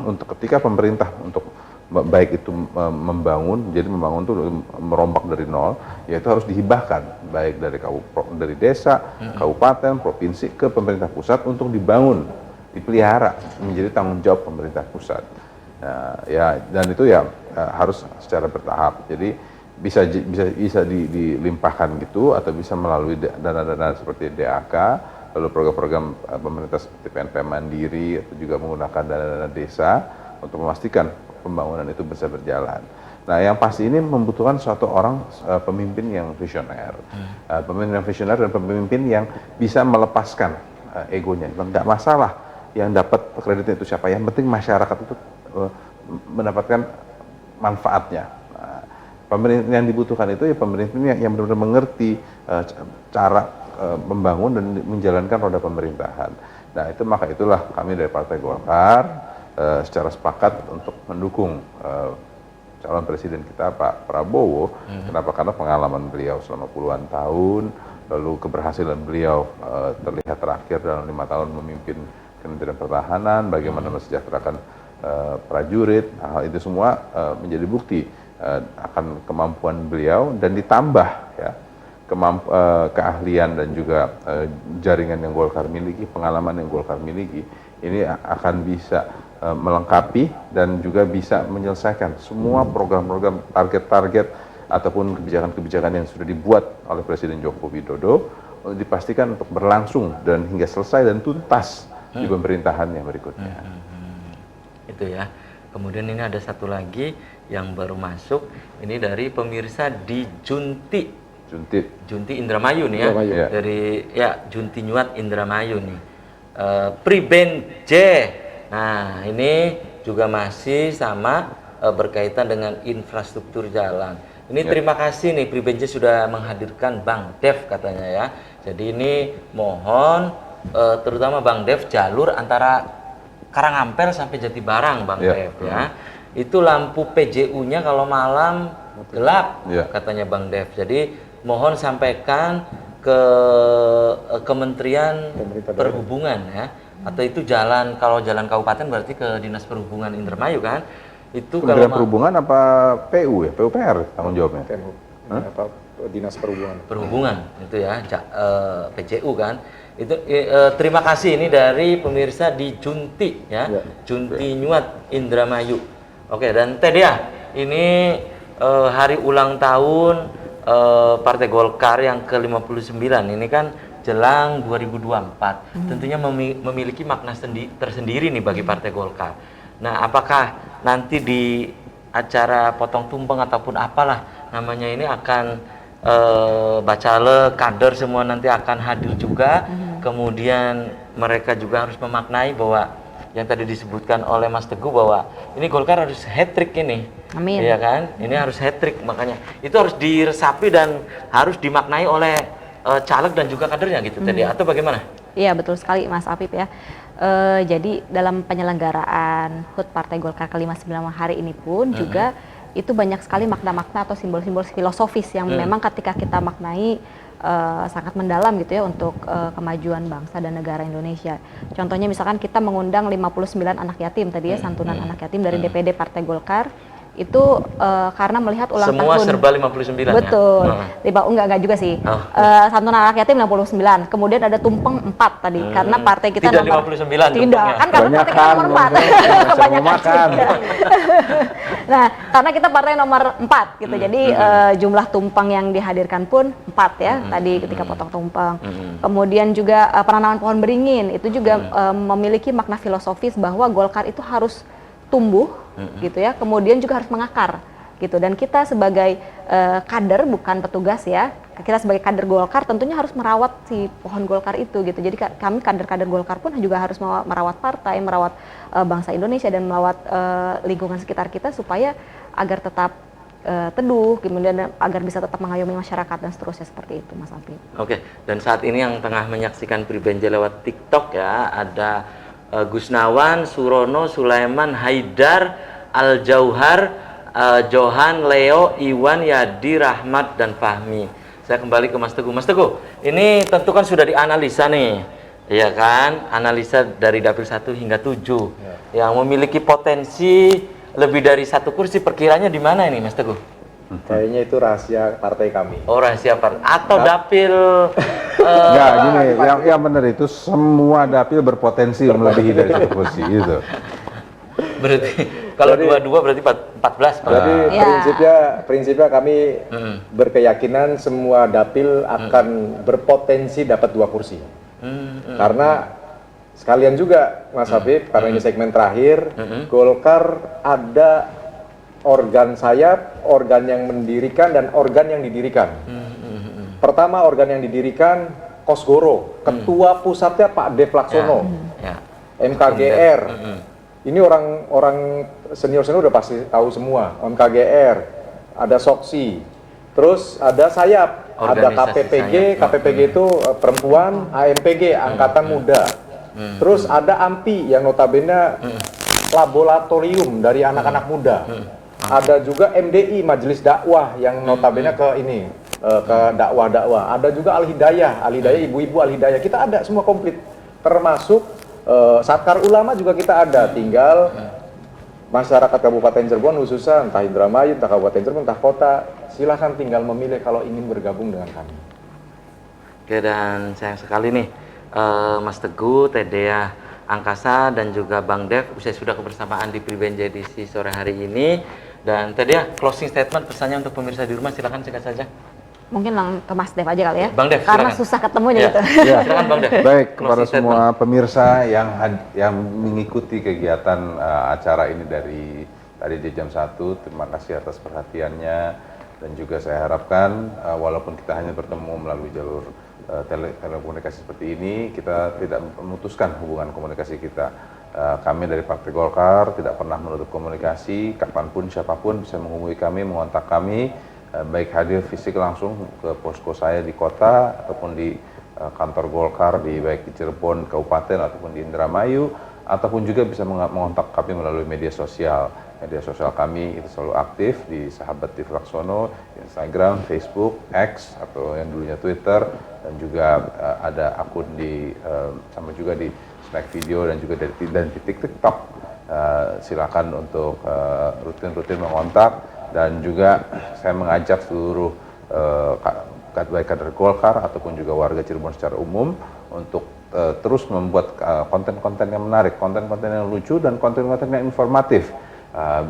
untuk ketika pemerintah untuk baik itu membangun itu merombak dari nol, yaitu harus dihibahkan baik dari desa, kabupaten, provinsi ke pemerintah pusat untuk dibangun, dipelihara menjadi tanggung jawab pemerintah pusat. Nah, ya, dan itu ya harus secara bertahap. Jadi bisa dilimpahkan gitu atau bisa melalui dana-dana seperti DAK, lalu program-program pemerintah seperti PNPM mandiri atau juga menggunakan dana-dana desa untuk memastikan pembangunan itu bisa berjalan. Nah, yang pasti ini membutuhkan suatu orang pemimpin yang visioner, pemimpin yang visioner dan pemimpin yang bisa melepaskan egonya. Nggak masalah yang dapat kreditnya itu siapa, yang penting masyarakat itu mendapatkan manfaatnya. Pemerintah yang dibutuhkan itu ya pemerintah yang benar-benar mengerti cara membangun dan menjalankan roda pemerintahan. Nah, maka itulah kami dari Partai Golkar secara sepakat untuk mendukung calon presiden kita Pak Prabowo. Kenapa? Karena pengalaman beliau selama puluhan tahun, lalu keberhasilan beliau terlihat terakhir dalam 5 tahun memimpin Kementerian Pertahanan, bagaimana mensejahterakan prajurit, hal itu semua menjadi bukti akan kemampuan beliau dan ditambah ya keahlian dan juga jaringan yang Golkar miliki, pengalaman yang Golkar miliki, ini akan bisa melengkapi dan juga bisa menyelesaikan semua program-program, target-target ataupun kebijakan-kebijakan yang sudah dibuat oleh Presiden Joko Widodo untuk dipastikan untuk berlangsung dan hingga selesai dan tuntas di pemerintahan yang berikutnya. Itu ya. Kemudian ini ada satu lagi yang baru masuk, ini dari pemirsa di Junti Indramayu nih ya. Indramayu. Dari ya Junti Nyuat Indramayu nih. Pribenje. Nah, ini juga masih sama berkaitan dengan infrastruktur jalan. Ini terima kasih nih Pribenje sudah menghadirkan Bang Dev katanya ya. Jadi ini mohon terutama Bang Dev jalur antara Karangampel sampai Jatibarang Bang Dev ya. Itu lampu PJU-nya kalau malam gelap katanya Bang Dev. Jadi mohon sampaikan ke Kementerian Perhubungan ya. Atau itu jalan, kalau jalan kabupaten berarti ke Dinas Perhubungan Indramayu kan. Itu Kementerian kalau Perhubungan apa PU ya? PUPR tanggung jawabnya? Dinas Perhubungan. Perhubungan itu ya, PJU kan. Itu terima kasih ini dari pemirsa di Junti ya, Junti Nyuat Indramayu. Oke, dan Teh Dea, ini hari ulang tahun Partai Golkar yang ke-59 ini kan jelang 2024. Tentunya memiliki makna tersendiri nih bagi Partai Golkar. Nah, apakah nanti di acara potong tumpeng ataupun apalah namanya ini akan bacalek, kader semua nanti akan hadir juga. Kemudian mereka juga harus memaknai bahwa yang tadi disebutkan oleh Mas Teguh bahwa ini Golkar harus hat-trick ini. Amin. Iya kan? Ini harus hat-trick, makanya itu harus diresapi dan harus dimaknai oleh caleg dan juga kadernya gitu tadi, atau bagaimana? Iya, betul sekali Mas Apip ya. Jadi dalam penyelenggaraan HUT Partai Golkar ke-59 hari ini pun juga itu banyak sekali makna-makna atau simbol-simbol filosofis yang memang ketika kita maknai sangat mendalam gitu ya untuk kemajuan bangsa dan negara Indonesia. Contohnya misalkan kita mengundang 59 anak yatim tadi ya, santunan anak yatim dari DPD Partai Golkar. Itu karena melihat ulang semua tahun. serba 59 Betul. ya? Enggak juga sih. Santunan anak yatim 59. Kemudian ada tumpeng 4 tadi karena partai kita tidak nomor 59 tidak tumpengnya. kan karena partai kita nomor 4. Kebanyakan makan. Nah, karena kita partai nomor 4 gitu. Jadi jumlah tumpeng yang dihadirkan pun 4 ya tadi ketika potong tumpeng. Kemudian juga penanaman pohon beringin itu juga memiliki makna filosofis bahwa Golkar itu harus tumbuh gitu ya, kemudian juga harus mengakar gitu. Dan kita sebagai kader bukan petugas ya, kita sebagai kader Golkar tentunya harus merawat si pohon Golkar itu gitu. Jadi kami kader-kader Golkar pun juga harus merawat partai, merawat bangsa Indonesia dan merawat lingkungan sekitar kita supaya agar tetap teduh, kemudian agar bisa tetap mengayomi masyarakat dan seterusnya seperti itu, Mas Apip. Oke, dan saat ini yang tengah menyaksikan Pribenja lewat TikTok ya, ada Gusnawan, Surono, Sulaiman, Haidar, Al-Jauhar, Johan, Leo, Iwan, Yadi, Rahmat, dan Fahmi. Saya kembali ke Mas Teguh. Mas Teguh, ini tentu kan sudah dianalisa nih, ya kan? Analisa dari Dapil 1 hingga 7 yang memiliki potensi lebih dari 1 kursi. Perkiranya di mana ini, Mas Teguh? Kayaknya itu rahasia partai kami. Oh, rahasia partai atau dapil Enggak, gini, yang benar itu semua dapil berpotensi melebihi dari 1 kursi gitu. berarti kalau dua-dua berarti 14. Jadi prinsipnya kami berkeyakinan semua dapil akan berpotensi dapat 2 kursi. Karena sekalian juga Mas Habib, karena ini segmen terakhir, Golkar ada organ sayap, organ yang mendirikan, dan organ yang didirikan. Pertama, organ yang didirikan Kosgoro, ketua pusatnya Pak Dev Laksono, MKGR. Ini orang senior udah pasti tahu semua. MKGR, ada Soksi, terus ada sayap, ada KPPG, KPPG itu perempuan, AMPG, Angkatan Muda. Terus ada AMPI yang notabene laboratorium dari anak-anak muda. Ada juga MDI, Majelis Dakwah yang notabene ke ini, ke dakwah-dakwah. Ada juga Al-Hidayah, ibu-ibu Al-Hidayah. Kita ada semua komplit. Termasuk Satkar Ulama juga kita ada. Tinggal masyarakat Kabupaten Cirebon khususnya, entah Indramayu, entah Kabupaten Cirebon, entah kota, silahkan tinggal memilih kalau ingin bergabung dengan kami. Oke, dan sayang sekali nih Mas Teguh, Teh Dea Angkasa, dan juga Bang Dev usai sudah kebersamaan di Pribenja edisi sore hari ini. Dan Teh Dea, closing statement pesannya untuk pemirsa di rumah, silakan singkat saja. Mungkin ke Mas Dev aja kali ya. Bang Dev, karena silakan. susah ketemunya gitu. Ya. Silakan Bang Dev. Baik, Closing kepada statement. semua pemirsa yang mengikuti kegiatan acara ini dari tadi di jam 1, terima kasih atas perhatiannya, dan juga saya harapkan walaupun kita hanya bertemu melalui jalur telekomunikasi seperti ini, kita tidak memutuskan hubungan komunikasi kita. Kami dari Partai Golkar tidak pernah menutup komunikasi, kapanpun siapapun bisa menghubungi kami, mengontak kami, baik hadir fisik langsung ke posko saya di kota ataupun di kantor Golkar baik di Cirebon Kabupaten ataupun di Indramayu, ataupun juga bisa mengontak kami melalui media sosial. Media sosial kami itu selalu aktif di Sahabat Dev Laksono, Instagram, Facebook, X atau yang dulunya Twitter, dan juga ada akun sama juga di Snack Video dan juga di TikTok. Silakan untuk rutin-rutin mengontak, dan juga saya mengajak seluruh baik kader Golkar ataupun juga warga Cirebon secara umum untuk terus membuat konten-konten yang menarik, konten-konten yang lucu dan konten-konten yang informatif.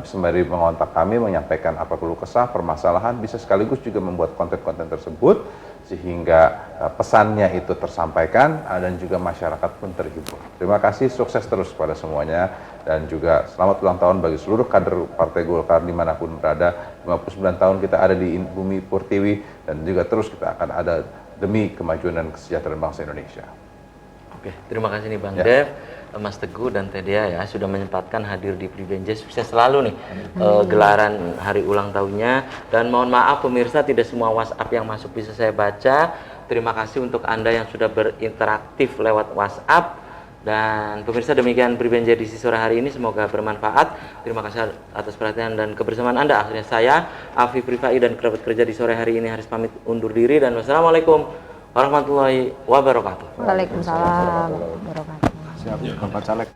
Sembari mengontak kami, menyampaikan apa keluh kesah, permasalahan, bisa sekaligus juga membuat konten-konten tersebut sehingga pesannya itu tersampaikan dan juga masyarakat pun terhibur. Terima kasih, sukses terus kepada semuanya dan juga selamat ulang tahun bagi seluruh kader Partai Golkar dimanapun berada. 59 tahun kita ada di bumi Pertiwi dan juga terus kita akan ada demi kemajuan dan kesejahteraan bangsa Indonesia. Oke, terima kasih nih Bang Dev, Mas Teguh dan Tedea ya sudah menyempatkan hadir di Pribenjai. Sukses selalu nih gelaran hari ulang tahunnya, dan mohon maaf pemirsa tidak semua WhatsApp yang masuk bisa saya baca. Terima kasih untuk Anda yang sudah berinteraktif lewat WhatsApp. Dan pemirsa, demikian Pribenjai di sore hari ini, semoga bermanfaat. Terima kasih atas perhatian dan kebersamaan Anda. Akhirnya saya Afif Rifai dan kerabat kerja di sore hari ini harus pamit undur diri, dan wassalamualaikum warahmatullahi wabarakatuh. Waalaikumsalam warahmatullahi wabarakatuh. Siap, Bapak Caleg.